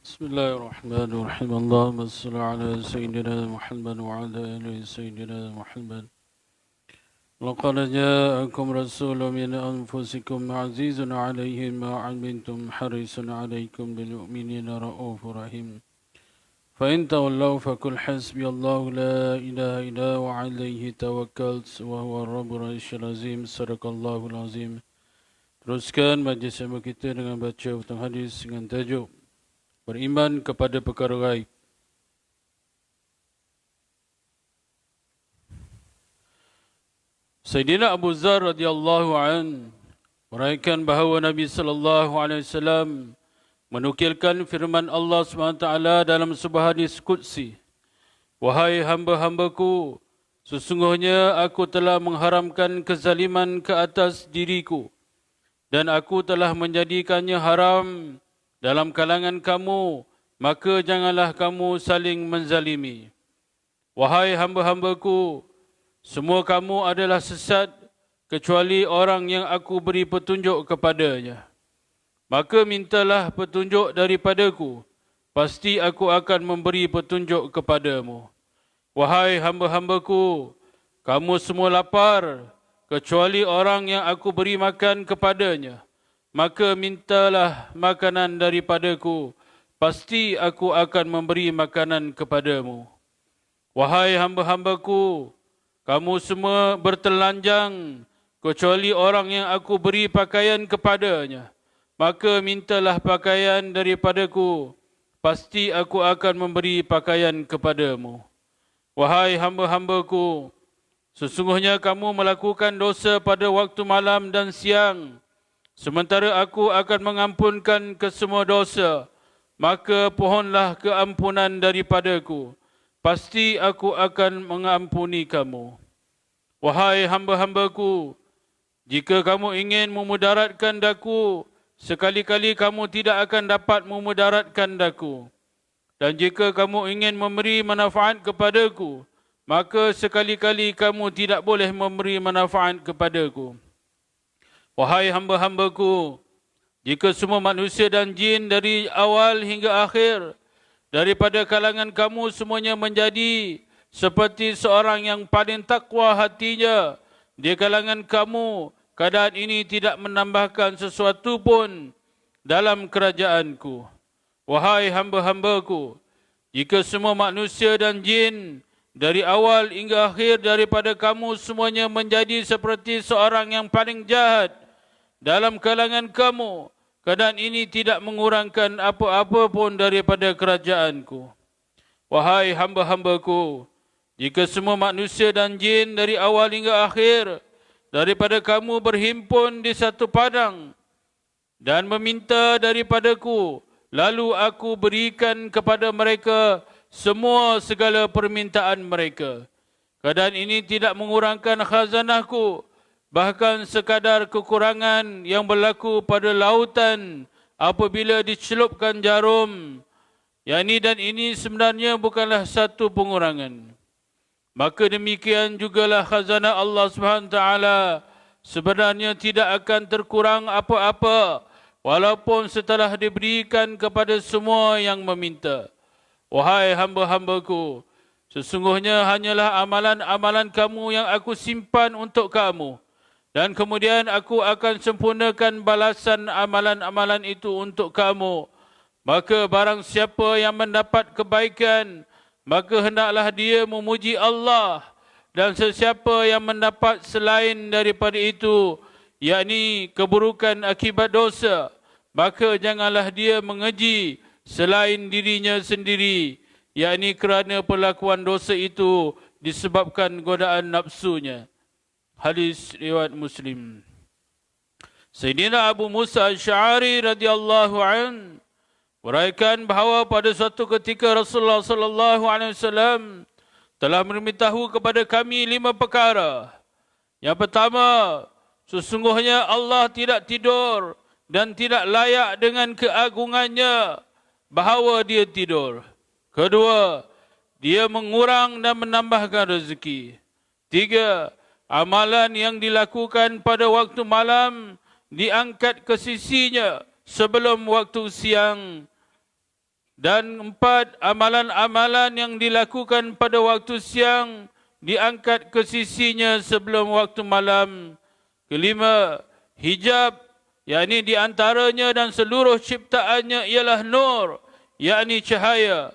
بسم الله الرحمن الرحيم اللهم صل على سيدنا محمد وعلى آل سيدنا محمد لقد جاءكم رسول من أنفسكم عزيز عليه ما عنتم حريص عليكم بالمؤمنين رؤوف رحيم فإن تولوا فقل حسبي الله لا إله إلا هو عليه توكلت وهو الرب العرش العظيم صدق الله العظيم. Teruskan majlis kita dengan baca hutang hadis dengan tajuk beriman kepada perkara gaib. Sayyidina Abu Dzar radhiyallahu an meraihkan bahawa Nabi sallallahu alaihi wasallam menukilkan firman Allah SWT dalam sebuah hadis qudsi, "Wahai hamba-hambaku, sesungguhnya aku telah mengharamkan kezaliman ke atas diriku dan aku telah menjadikannya haram dalam kalangan kamu, maka janganlah kamu saling menzalimi. Wahai hamba-hambaku, semua kamu adalah sesat kecuali orang yang aku beri petunjuk kepadanya. Maka mintalah petunjuk daripadaku, pasti aku akan memberi petunjuk kepadamu. Wahai hamba-hambaku, kamu semua lapar kecuali orang yang aku beri makan kepadanya. Maka mintalah makanan daripadaku, pasti aku akan memberi makanan kepadamu. Wahai hamba-hambaku, kamu semua bertelanjang, kecuali orang yang aku beri pakaian kepadanya. Maka mintalah pakaian daripadaku, pasti aku akan memberi pakaian kepadamu. Wahai hamba-hambaku, sesungguhnya kamu melakukan dosa pada waktu malam dan siang, sementara aku akan mengampunkan kesemua dosa, maka pohonlah keampunan daripadaku, pasti aku akan mengampuni kamu. Wahai hamba-hambaku, jika kamu ingin memudaratkan daku, sekali-kali kamu tidak akan dapat memudaratkan daku. Dan jika kamu ingin memberi manfaat kepadaku, maka sekali-kali kamu tidak boleh memberi manfaat kepadaku. Wahai hamba-hambaku, jika semua manusia dan jin dari awal hingga akhir, daripada kalangan kamu semuanya menjadi seperti seorang yang paling takwa hatinya di kalangan kamu, keadaan ini tidak menambahkan sesuatu pun dalam kerajaanku. Wahai hamba-hambaku, jika semua manusia dan jin dari awal hingga akhir daripada kamu semuanya menjadi seperti seorang yang paling jahat dalam kalangan kamu, keadaan ini tidak mengurangkan apa-apa pun daripada kerajaanku. Wahai hamba-hambaku, jika semua manusia dan jin dari awal hingga akhir daripada kamu berhimpun di satu padang dan meminta daripadaku, lalu aku berikan kepada mereka semua segala permintaan mereka, keadaan ini tidak mengurangkan khazanahku, bahkan sekadar kekurangan yang berlaku pada lautan apabila dicelupkan jarum, yakni dan ini sebenarnya bukanlah satu pengurangan. Maka demikian jugalah khazanah Allah SWT sebenarnya tidak akan terkurang apa-apa, walaupun setelah diberikan kepada semua yang meminta. Wahai hamba-hambaku, sesungguhnya hanyalah amalan-amalan kamu yang aku simpan untuk kamu, dan kemudian aku akan sempurnakan balasan amalan-amalan itu untuk kamu. Maka barang siapa yang mendapat kebaikan, maka hendaklah dia memuji Allah. Dan sesiapa yang mendapat selain daripada itu, yakni keburukan akibat dosa, maka janganlah dia mengeji selain dirinya sendiri, yakni kerana perlakuan dosa itu disebabkan godaan nafsunya. Hadis riwayat Muslim. Sayyidina Abu Musa Asy'ari radhiyallahu an meraihkan bahawa pada suatu ketika Rasulullah sallallahu alaihi wasallam telah memberitahu kepada kami 5 perkara. Yang pertama, sesungguhnya Allah tidak tidur dan tidak layak dengan keagungannya bahawa dia tidur. Kedua, dia mengurang dan menambahkan rezeki. 3, amalan yang dilakukan pada waktu malam diangkat ke sisinya sebelum waktu siang. Dan 4, amalan-amalan yang dilakukan pada waktu siang diangkat ke sisinya sebelum waktu malam. 5, hijab, yakni di antaranya dan seluruh ciptaannya ialah nur, yakni cahaya.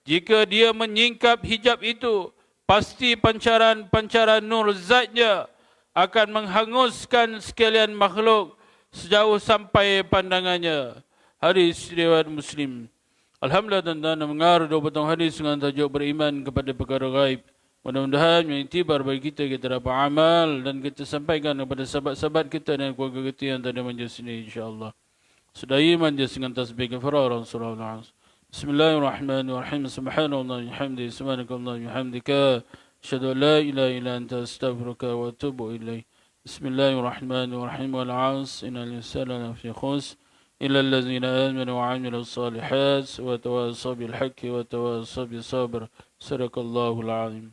Jika dia menyingkap hijab itu, pasti pancaran-pancaran nur zatnya akan menghanguskan sekalian makhluk sejauh sampai pandangannya. Hadis riwayat Muslim. Alhamdulillah, tuan-tuan dan mendengar 2 potong hadis dengan tajuk beriman kepada perkara gaib. Mudah-mudahan mengiktibar bagi kita dapat amal dan kita sampaikan kepada sahabat-sahabat kita dan keluarga kita yang tadi majlis ini, insyaAllah. Sudahi majlis dengan tasbih kafarah surah Al-As. Bismillahirrahmanirrahim. Subhanallah bihamdihi, subhanakallah bihamdika, asyhadu an la ilaha illa anta, astaghfiruka wa atubu ilaik. Bismillahirrahmanirrahim. Wal-'asr, innal insana lafi khusr illa allazina amanu wa 'amilus solihat wa tawassaw bil haqqi wa tawassaw bis sabr. Sadaqallahul 'azim.